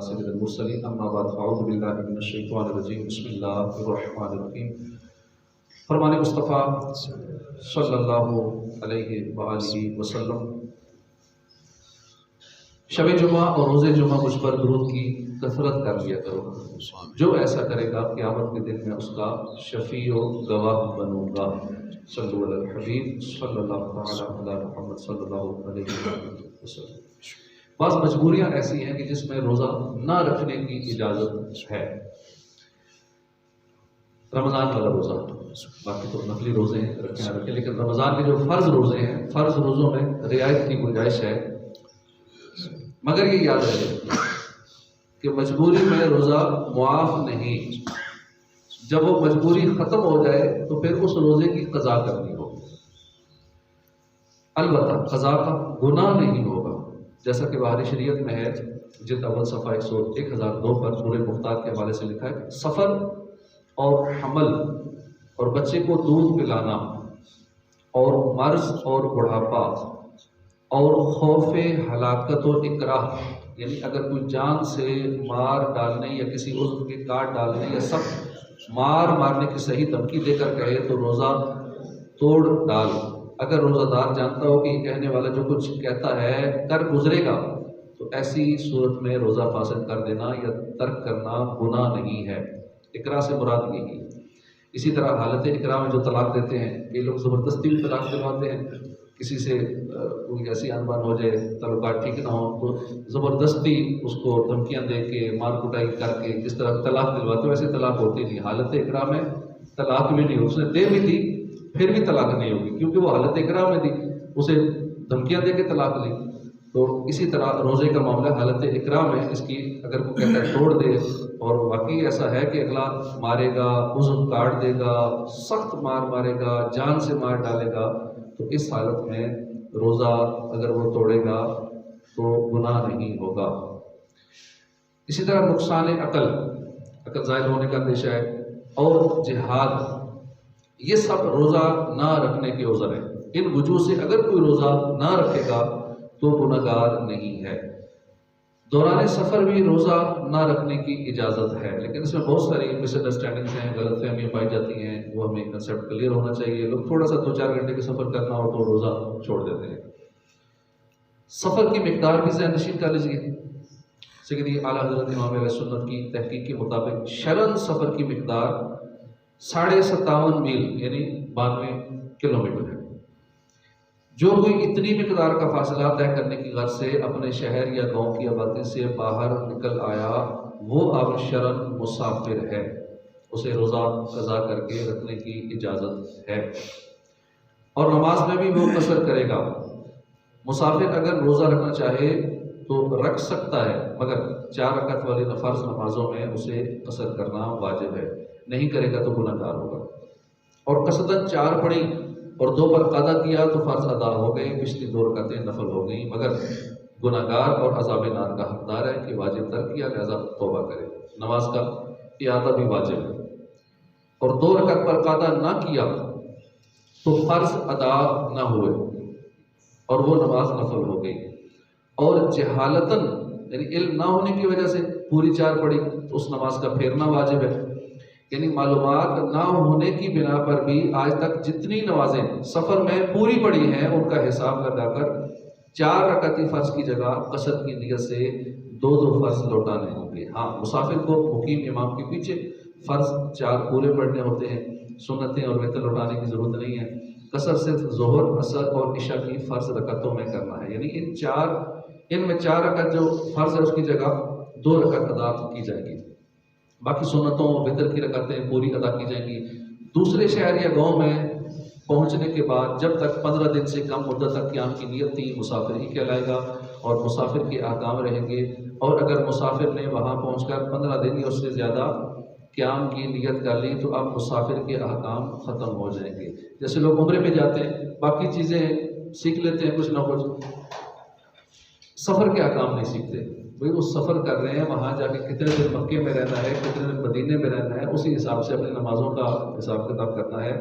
सय्यिदुल मुरसलीन अम्मा बाद फ़अऊज़ु बिल्लाहि मिनश शैतानिर रजीम बिस्मिल्लाहिर रहमानिर रहीम। फरमान मुस्तफ़ा सल्लल्लाहु अलैहि व आलिहि वसल्लम, शब जुमा और रोज़े जुमा मुझ पर दुरूद की कसरत कर लिया करो। जो ऐसा करेगा क़यामत के दिन में उसका शफ़ी व गवाह बनूंगा। सल्लल्लाहु अलैहि हबीब सल्लल्लाहु अलैहि मुहम्मद सल्लल्लाहु अलैहि वसल्लम। बस मजबूरियाँ ऐसी हैं कि जिसमें रोज़ा ना रखने की इजाज़त है। रमज़ान वाला रोज़ा, बाकी तो नफली रोज़े हैं रखें, लेकिन रमज़ान के जो फ़र्ज़ रोज़े हैं, फ़र्ज़ रोज़ों में रियायत की गुंजाइश है। मगर ये याद रहे कि मजबूरी में रोज़ा मुआफ़ नहीं। जब वो मजबूरी ख़त्म हो जाए तो फिर उस रोज़े की क़ज़ा करनी होगी। अलबत्ता क़ज़ा का गुनाह नहीं होगा, जैसा कि बाहरी शरीयत में है। जिल्द अव्वल सफ़ा 1002 पर सूरह मुख्तार के हवाले से लिखा है, सफ़र और हमल और बच्चे को दूध पिलाना और मर्ज़ और बुढ़ापा और खौफ हलाकत और इकराह, यानी अगर कोई जान से मार डालने या किसी उज़्व के काट डालने या सख्त मारने की सही धमकी देकर कहे तो रोज़ा तोड़ डाल। अगर रोज़ादार जानता हो कि कहने वाला जो कुछ कहता है कर गुजरेगा, तो ऐसी सूरत में रोज़ा फासिद कर देना या तर्क करना गुनाह नहीं है। इकरा से मुराद यही। इसी तरह हालत इकरा में जो तलाक देते हैं, ये लोग ज़बरदस्ती भी तलाक दिलवाते हैं। किसी से कोई ऐसी अनबन हो जाए, तल्लुकात ठीक ना हो, तो ज़बरदस्ती उसको धमकियाँ दे के मार कुटाई करके जिस तरह तलाक दिलवाते, वैसे तलाक होती नहीं। हालत इकरा में तलाक भी नहीं होगी। उसने दे भी दी फिर भी तलाक नहीं होगी, क्योंकि वो हालत इकरा में थी, उसे धमकियाँ दे के तलाक ली। तो इसी तरह रोज़े का मामला हालत इकरा में, इसकी अगर कोई कहता है तोड़ दे और वाकई ऐसा है कि अगला मारेगा, उज़्व काट देगा, सख्त मार मारेगा, जान से मार डालेगा, तो इस हालत में रोज़ा अगर वो तोड़ेगा तो गुनाह नहीं होगा। इसी तरह नुकसान अकल ज़ाहिर होने का अंदेशा है और जिहाद, ये सब रोज़ा ना रखने के उज़र हैं। इन वजूह से अगर कोई रोज़ा ना रखेगा तो गुनहगार नहीं है। दौरान सफ़र भी रोज़ा ना रखने की इजाज़त है, लेकिन इसमें बहुत सारी मिसअंडरस्टैंडिंग्स हैं, गलतफहमियाँ पाई जाती हैं। वो हमें कंसेप्ट क्लियर होना चाहिए। लोग थोड़ा सा 2-4 घंटे का सफ़र करना हो तो रोज़ा छोड़ देते हैं। सफ़र की मिकदार भी ज़हन-नशीन कर लीजिए। सैयदी आला हज़रत इमाम अहले सुन्नत की तहकीक के मुताबिक शरन सफ़र की मिकदार 57.5 मील यानी 92 किलोमीटर है। जो कोई इतनी मिकदार का फासला तय करने की गर्ज से अपने शहर या गांव की आबादी से बाहर निकल आया, वो अब शरन मुसाफिर है। उसे रोज़ा कज़ा करके रखने की इजाज़त है और नमाज में भी वो कसर करेगा। मुसाफिर अगर रोज़ा रखना चाहे तो रख सकता है, मगर 4 रकात वाली फ़र्ज़ नमाजों में उसे कसर करना वाजिब है। नहीं करेगा तो गुनहगार होगा। और कसदन 4 पढ़ी और 2 पर क़ज़ा किया तो फ़र्ज़ अदा हो गए, पिछली 2 रकातें नफल हो गई, मगर गुनहगार और अज़ाब नार का हकदार है कि वाजिब तर्क किया, लिहाजा तौबा करे। नमाज का इआदा भी वाजिब है और 2 रकात पर क़ज़ा ना किया तो फ़र्ज़ अदा ना हुए और वो नमाज नफल हो गई। और जहालतन यानी इल्म ना होने की वजह से पूरी 4 पढ़ी तो उस नमाज का फेरना वाजिब है। यानी मालूमात ना होने की बिना पर भी आज तक जितनी नमाजें सफ़र में पूरी पड़ी हैं, उनका हिसाब लगाकर 4 रकाती फ़र्ज़ की जगह कसर की नीयत से 2-2 फ़र्ज़ लौटाने होंगे। हाँ, मुसाफिर को मुकीम इमाम के पीछे फ़र्ज़ 4 पूरे पढ़ने होते हैं। सुन्नतें और वितर लौटाने की ज़रूरत नहीं है। कसर सिर्फ ज़ोहर, असर और इशा की फ़र्ज़ रकातों में करना है। यानी इनमें 4 रकात जो फ़र्ज़ है उसकी जगह 2 रकात अदा की जाएगी। बाकी सुन्नतों और वितर की रकातें पूरी अदा की जाएंगी। दूसरे शहर या गांव में पहुंचने के बाद जब तक 15 दिन से कम मुद्दत तक क़याम की नियत थी, मुसाफिर ही कहलाएगा और मुसाफिर के अहकाम रहेंगे। और अगर मुसाफिर ने वहां पहुंचकर 15 दिन या उससे ज़्यादा क़याम की नियत कर ली तो अब मुसाफिर के अहकाम ख़त्म हो जाएंगे। जैसे लोग उम्रे पे जाते हैं, बाकी चीज़ें सीख लेते हैं कुछ ना कुछ, सफ़र के अहकाम नहीं सीखते। भाई वो सफ़र कर रहे हैं, वहाँ जाके कितने दिन मक्के में रहना है, कितने दिन मदीने में रहना है, उसी हिसाब से अपनी नमाज़ों का हिसाब किताब करना है।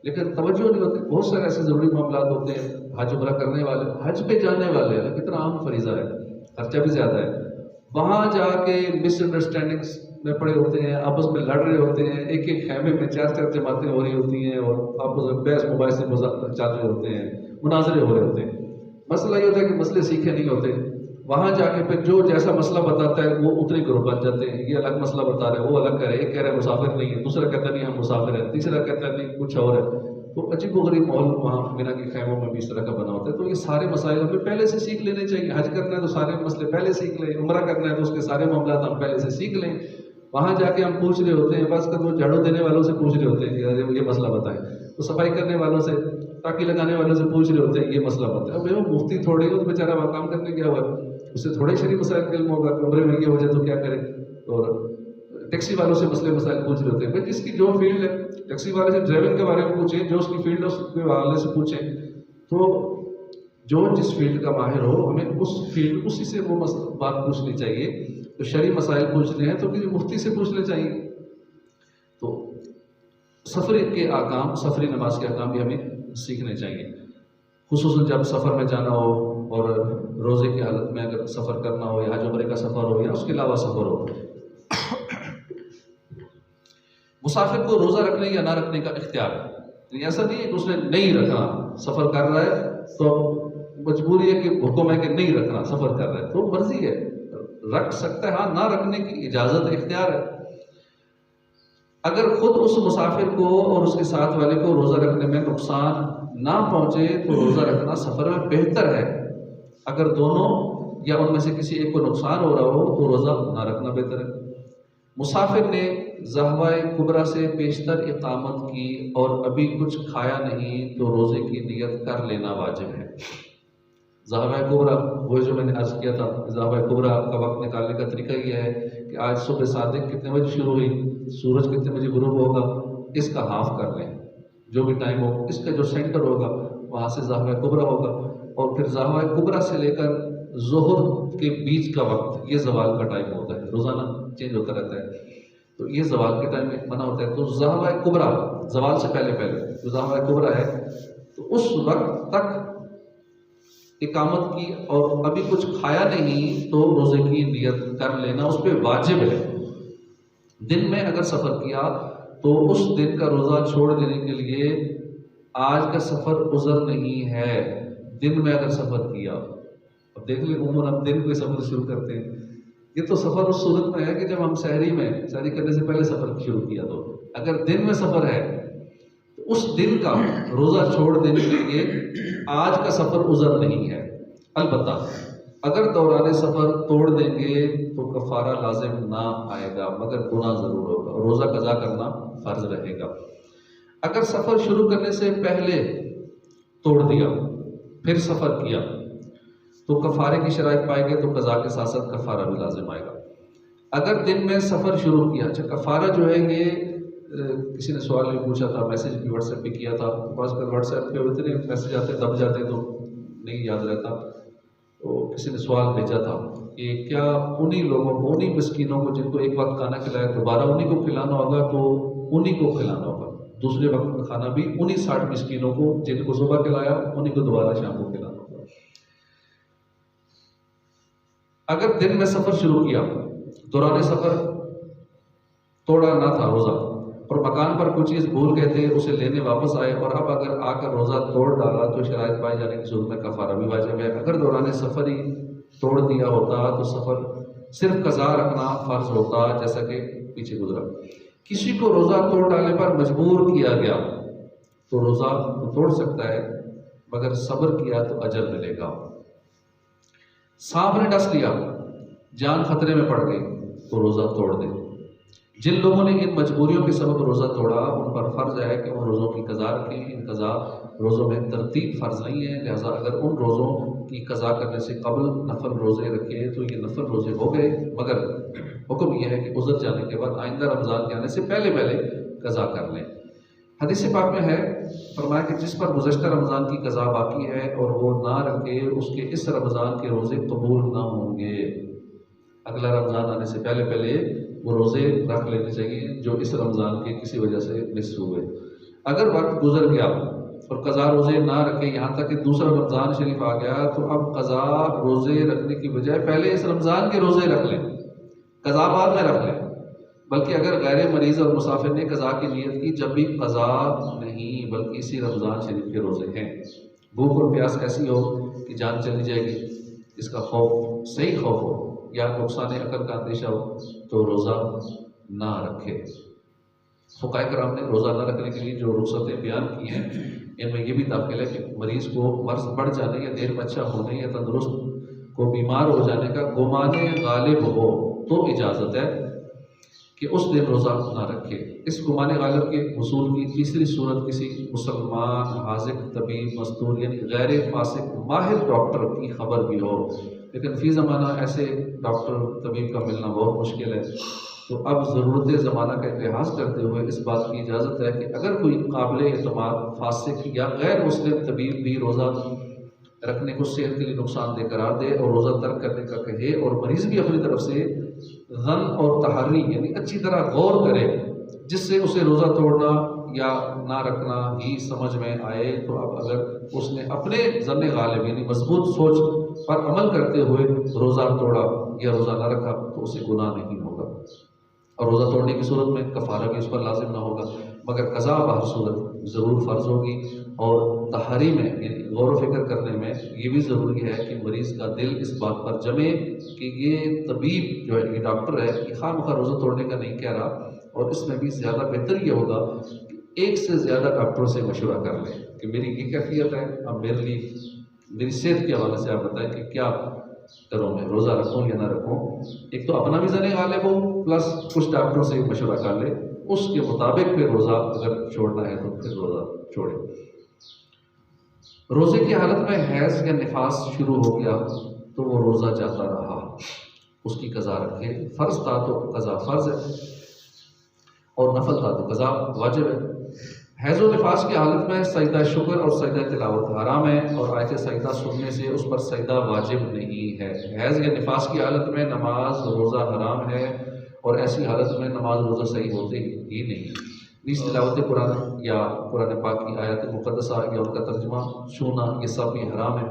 लेकिन तवज्जो नहीं होती। बहुत सारे ऐसे ज़रूरी मामला होते हैं। हज उम्रा करने वाले, हज पे जाने वाले, कितना आम फरीज़ा है, खर्चा भी ज़्यादा है, वहाँ जाके मिसअंडरस्टैंडिंग्स में पड़े होते हैं, आपस में लड़ रहे होते हैं, एक एक खैमे में चार चार जमातें हो रही होती हैं और आपस में बहस मुबाहिसे चल रहे होते हैं, मुनाजरे हो रहे होते हैं। मसला ये होता है कि मसले सीखे नहीं होते। वहाँ जाके फिर जो जैसा मसला बताता है वो उतने ग्रुप बन जाते हैं। ये अलग मसला बता रहे हैं, वो अलग कह रहे हैं, एक कह रहा है मुसाफिर नहीं है, दूसरा कहता नहीं हम मुसाफिर है, तीसरा कहता है नहीं कुछ और है। तो अजीब गरीब माहौल वहाँ मीना के खैमों में भी इस तरह का बना होता है। तो ये सारे मसाइल हमें पहले से सीख लेने चाहिए। हज करना है तो सारे मसले पहले सीख लें, उम्रा करना है तो उसके सारे मामला हम पहले से सीख लें। वहाँ जाके हम पूछ रहे होते हैं, बस कर वो झाड़ू देने वालों से पूछ रहे होते हैं कि ये मसला बताएं, तो सफाई करने वालों से, टाकी लगाने वालों से पूछ रहे होते हैं ये मसला बताएं। अब वो मुफ्ती थोड़े ही, बेचारा वहाँ काम करने गया हुआ है, उससे थोड़े शरीफ मसाइल का इल्म होगा, उम्र में ये हो जाए तो क्या करे। और टैक्सी वालों से मसले मसाइल पूछ रहे होते हैं। भाई जिसकी जो फील्ड है, टैक्सी वाले से ड्राइविंग के बारे में पूछें, जो उसकी फील्ड है उसके वाले से पूछें। तो जो जिस फील्ड का माहिर हो, हमें उस फील्ड उसी से वो बात पूछनी चाहिए। तो शरई मसाइल पूछने हैं तो किसी मुफ्ती से पूछने चाहिए। तो सफ़र के आकाम, सफरी नमाज के आकाम भी हमें सीखने चाहिए, खुसूसन जब सफ़र में जाना हो और रोज़े की हालत में अगर सफ़र करना हो, या हज उम्रे का सफ़र हो या उसके अलावा सफ़र हो। मुसाफिर को रोज़ा रखने या ना रखने का इख्तियार है। ऐसा नहीं है कि उसने नहीं रखना, सफ़र कर रहा है तो मजबूरी है कि हुक्म है कि नहीं रखना, सफ़र कर रहा है तो मर्जी है, रख सकता है। हाँ, ना रखने की इजाज़त इख्तियार है। अगर खुद उस मुसाफिर को और उसके साथ वाले को रोज़ा रखने में नुकसान ना पहुँचे तो रोज़ा रखना सफ़र में बेहतर है। अगर दोनों या उनमें से किसी एक को नुकसान हो रहा हो तो रोज़ा ना रखना बेहतर है। मुसाफिर ने ज़हवाए कुबरा से पेशतर इक़ामत की और अभी कुछ खाया नहीं तो रोज़े की नियत कर लेना वाजिब है। ज़हवाए कुबरा वो जो मैंने अर्ज़ किया था, ज़हवाए कुबरा का वक्त निकालने का तरीका ये है कि आज सुबह सादिक कितने बजे शुरू हुई, सूरज कितने बजे गुरूब होगा, इसका हाफ कर लें। जो भी टाइम हो, इसका जो सेंटर होगा वहाँ से ज़हवाए कुबरा होगा। और फिर ज़हवाए कुबरा से लेकर ज़ोहर के बीच का वक्त, ये ज़वाल का टाइम होता है, रोज़ाना चेंज होता रहता है। तो ये ज़वाल के टाइम में मना होता है। तो ज़हवाए कुबरा, ज़वाल से पहले पहले जो ज़हवाए कुबरा है, तो उस वक्त तक इकामत की और अभी कुछ खाया नहीं तो रोज़े की नियत कर लेना उस पर वाजिब है। दिन में अगर सफ़र किया तो उस दिन का रोज़ा छोड़ देने के लिए आज का सफ़र उज़र नहीं है। दिन में अगर सफ़र किया, अब देख लें उम्र हम दिन में सफ़र शुरू करते हैं। ये तो सफ़र उस सूरत में है कि जब हम सहरी करने से पहले सफ़र शुरू किया। तो अगर दिन में सफ़र है तो उस दिन का रोज़ा छोड़ देने के लिए आज का सफ़र उज़र नहीं है। अलबत्ता अगर दौरान सफ़र तोड़ देंगे तो कफ़ारा लाजिम ना आएगा, मगर गुनाह ज़रूर होगा, रोज़ा कज़ा करना फ़र्ज रहेगा। अगर सफ़र शुरू करने से पहले तोड़ दिया फिर सफ़र किया तो कफ़ारे की शराइत पाएंगे तो कज़ा के साथ साथ कफ़ारा भी लाजिम आएगा। अगर दिन में सफ़र शुरू किया, अच्छा कफ़ारा जो है ये किसी ने सवाल भी पूछा था, मैसेज भी व्हाट्सएप पे किया था, बस व्हाट्सएप पे इतने मैसेज आते दब जाते तो नहीं याद रहता। तो किसी ने सवाल भेजा था कि क्या उन्हीं लोगों को, उन्हीं मिस्कीनों को जिनको एक वक्त खाना खिलाया दोबारा उन्हीं को खिलाना होगा? तो उन्हीं को खिलाना होगा, दूसरे वक्त का खाना भी उन्हीं 60 मिस्कीनों को जिनको सुबह खिलाया उन्हीं को दोबारा शाम को खिलाना होगा। अगर दिन में सफ़र शुरू किया, दौरान सफ़र तोड़ा ना था रोज़ा और मकान पर कुछ चीज़ भूल गए थे, उसे लेने वापस आए और अब अगर आकर रोज़ा तोड़ डाला तो शराइत पाए जाने की सूरत में कफ़ारा भी वाजिब है। अगर दौरान सफ़र ही तोड़ दिया होता तो सफ़र सिर्फ कज़ा रखना फ़र्ज होता, जैसा कि पीछे गुजरा। किसी को रोज़ा तोड़ डालने पर मजबूर किया गया तो रोज़ा तो तोड़ सकता है, मगर सब्र किया तो अजर मिलेगा। सांप ने डस लिया, जान खतरे में पड़ गई तो रोज़ा तोड़ दे। जिन लोगों ने इन मजबूरियों के सबब रोज़ा तोड़ा उन पर फ़र्ज है कि उन रोज़ों की कज़ा रखें। इन कज़ा रोज़ों में तरतीब फ़र्ज नहीं है, लिहाजा अगर उन रोज़ों की कज़ा करने से कबल नफल रोज़े रखे तो ये नफल रोज़े हो गए, मगर हुक्म यह है कि गुज़र जाने के बाद आइंदा रमज़ान के आने से पहले पहले कज़ा कर लें। हदीस पाक में है, फरमाया कि जिस पर गुज़श्ता रमज़ान की कज़ा बाकी है और वो ना रखे उसके इस रमज़ान के रोज़े कबूल ना होंगे। अगला रमज़ान आने से पहले पहले वो रोज़े रख लेने चाहिए जो इस रमज़ान के किसी वजह से मिस हुए। अगर वक्त गुजर गया और कज़ा रोज़े ना रखे, यहाँ तक कि दूसरा रमज़ान शरीफ आ गया तो अब कज़ा रोज़े रखने की बजाय पहले इस रमज़ान के रोज़े रख लें, कज़ा बाद में रख लें। बल्कि अगर गैर मरीज़ और मुसाफिर ने कज़ा की नीयत की जब भी कज़ा नहीं बल्कि इसी रमज़ान शरीफ के रोज़े हैं, भूख और प्यास ऐसी हो कि जान चली जाएगी, इसका खौफ सही खौफ हो या नुकसान अकल का अंदेशा हो तो रोज़ा ना रखे। फुक़हा कराम ने रोज़ा न रखने के लिए जो रुख़सतें बयान की हैं इनमें ये भी दाखिल है कि मरीज़ को मर्ज़ बढ़ जाने या देर में अच्छा होने या तंदुरुस्त को बीमार हो जाने का गुमाने गालिब हो तो इजाज़त है कि उस दिन रोज़ा ना रखे। इस गुमाने गालिब के हुसूल की तीसरी सूरत किसी मुसलमान हाज़िक तबीब मस्तूर यानी गैर फासिक माहिर डॉक्टर की खबर भी हो, लेकिन फ़ी ज़माना ऐसे डॉक्टर तबीब का मिलना बहुत मुश्किल है। तो अब ज़रूरत ज़माना का लिहाज करते हुए इस बात की इजाज़त है कि अगर कोई काबिल एतमाद फासिक या गैर मुस्लिम तबीब भी रोज़ा रखने को सेहत के लिए नुकसानदेह करार दे और रोज़ा तर्क करने का कहे और मरीज़ भी अपनी तरफ से ज़न और तहर्री यानी अच्छी तरह गौर करे जिससे उसे रोज़ा तोड़ना या ना रखना ही समझ में आए, तो अब अगर उसने अपने ज़न गालिब यानी मजबूत सोच पर अमल करते हुए रोज़ा तोड़ा या रोज़ा ना रखा तो उसे गुनाह नहीं होगा और रोज़ा तोड़ने की सूरत में कफ़ारा भी उस पर लाजिम ना होगा, मगर कज़ा बहर सूरत ज़रूर फ़र्ज़ होगी। और तहरी में गौर फिक्र करने में ये भी ज़रूरी है कि मरीज़ का दिल इस बात पर जमे कि ये तबीब जो है, ये डॉक्टर है, ये खामखा रोज़ा तोड़ने का नहीं कह रहा, और इसमें भी ज़्यादा बेहतर ये होगा कि एक से ज़्यादा डॉक्टरों से मशवरा कर लें कि मेरी ये कैफियत है, अब मेरे लिए मेरी सेहत के हवाले से आप बताएं कि क्या करूँ, मैं रोज़ा रखूँ या ना रखूँ। एक तो अपना भी ज़ने गालिब हो प्लस कुछ डॉक्टरों से मशवरा कर ले, उसके मुताबिक फिर रोज़ा अगर छोड़ना है तो फिर रोज़ा छोड़े। रोज़े की हालत में हैज़ या निफास शुरू हो गया तो वो रोज़ा जाता रहा, उसकी कज़ा रखे। फ़र्ज़ था तो कज़ा फ़र्ज़ है और नफल था तो कज़ा वाजिब है। हैज़ और निफास की हालत में सजदा शुक्र और सजदा तिलावत हराम है और आयत सजदा सुनने से उस पर सजदा वाजिब नहीं है। हैज़ या निफास की हालत में नमाज रोज़ा हराम है और ऐसी हालत में नमाज रोज़ा सही होते ही नहीं। नीस तिलावत कुरान या कुरान पाक की आयत मुक़द्दसा या उनका तर्जुमा छूना ये सब भी हराम है।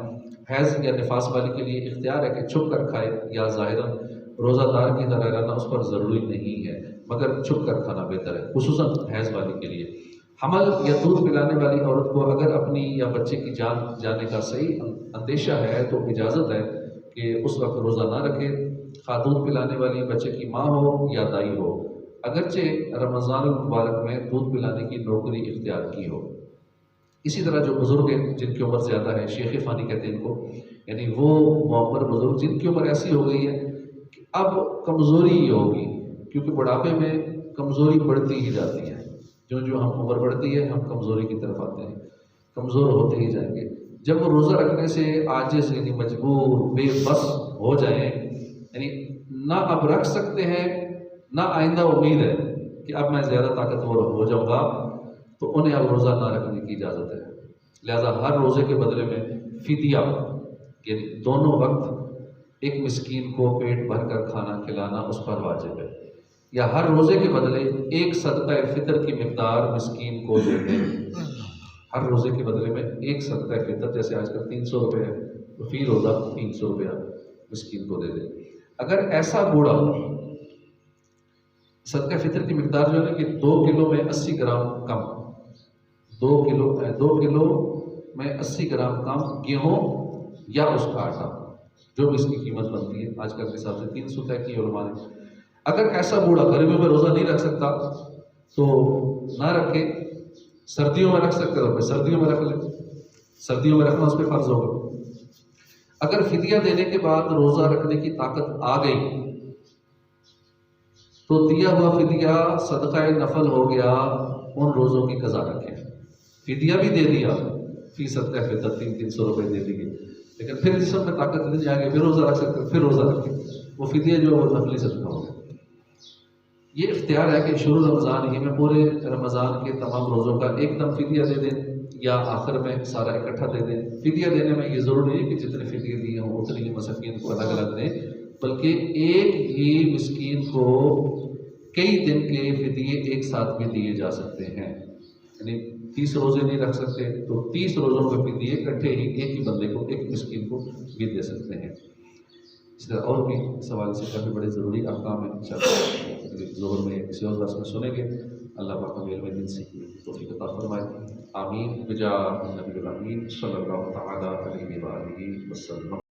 हैज़ या निफास वाले के लिए इख्तियार है कि छुप कर खाए या ज़ाहिरन रोज़ादार की तरह रहना उस पर ज़रूरी नहीं है, मगर छुप कर खाना बेहतर है, खुसूसन हैज़ वाले के लिए। हमल या दूध पिलाने वाली औरत को अगर अपनी या बच्चे की जान जाने का सही अंदेशा है तो इजाज़त है कि उस वक्त रोज़ा ना रखे, खा दूध पिलाने वाली बच्चे की माँ हो या दाई हो, अगरचे रमज़ान मुबारक में दूध पिलाने की नौकरी इख्तियार की हो। इसी तरह जो बुज़ुर्ग हैं जिनकी उम्र ज़्यादा है, शेख फ़ानी कहते हैं इनको, यानी वो मुअम्मर बुज़ुर्ग जिनकी उम्र ऐसी हो गई है कि अब कमज़ोरी ही होगी, क्योंकि बुढ़ापे में कमज़ोरी बढ़ती ही जाती है, जो जो हम उम्र बढ़ती है हम कमज़ोरी की तरफ आते हैं, कमज़ोर होते ही जाएंगे। जब वो रोज़ा रखने से आजिज़ यानी मजबूर बेबस हो जाएं, यानी ना अब रख सकते हैं ना आइंदा उम्मीद है कि अब मैं ज़्यादा ताकतवर हो जाऊँगा, तो उन्हें अब रोज़ा ना रखने की इजाज़त है। लिहाजा हर रोज़े के बदले में फ़िदिया यानी दोनों वक्त एक मिस्कीन को पेट भर कर खाना खिलाना उस पर वाजिब है, या हर रोज़े के बदले एक सदका फ़ितर की मिक़दार मिस्कीन को दे दें। हर रोज़े के बदले में एक सदका फ़ितर, जैसे आजकल 300 रुपये है तो फ़ी रोज़ा 300 रुपया मिस्कीन को दे दें। अगर ऐसा बूढ़ा सदका फ़ितर की मिक़दार जो है कि 2 किलो में 80 ग्राम कम, 2 किलो में 80 ग्राम कम गेहूँ या उसका आटा, जो भी इसकी कीमत बनती है आजकल के हिसाब से 300 तय की उलमा ने। अगर ऐसा बूढ़ा गर्मियों में रोज़ा नहीं रख सकता तो ना रखे, सर्दियों में रख सकते हो सर्दियों में रख ले, सर्दियों में रखना उस पर फ़र्ज़ होगा। अगर फिदिया देने के बाद रोज़ा रखने की ताकत आ गई तो दिया हुआ फिदिया सदका नफल हो गया, उन रोज़ों की कज़ा रखें। फिदिया भी दे दिया, फी सदका फ़ितर 300 रुपये दे दिए, लेकिन फिर जिसम में ताकत नहीं आगे फिर रोज़ा रख सकते, फिर रोज़ा रखें, वो फिदिया जो है वो नफली सदका हो गया। ये इख्तियार है कि शुरू रमज़ान ही में पूरे रमज़ान के तमाम रोज़ों का एकदम फिदिया दे दें या आखिर में सारा इकट्ठा दे दें। फिदिया देने में ये ज़रूरी नहीं कि जितने फिदिये दिए हों उतनी ही मसाकीन को अलग अलग दें, बल्कि एक ही मिस्कीन को कई दिन के फिदिये एक साथ भी दिए जा सकते हैं। यानी 30 रोज़े नहीं रख सकते तो 30 रोज़ों के फिदिये इकट्ठे ही एक ही बंदे को, एक मिस्कीन को भी दे सकते हैं। इस तरह और भी सवाल से काफ़ी बड़े ज़रूरी अहकाम हैं, इंशाअल्लाह ज़ोहर में किसी और दर्स में सुनेंगे। अल्लाह पाक हमें इल्म दीन सीखने की तौफीक अता फरमाए। आमीन बिजाह नबी अमीन सल्लल्लाहु तआला अलैहि व आलिहि वसल्लम।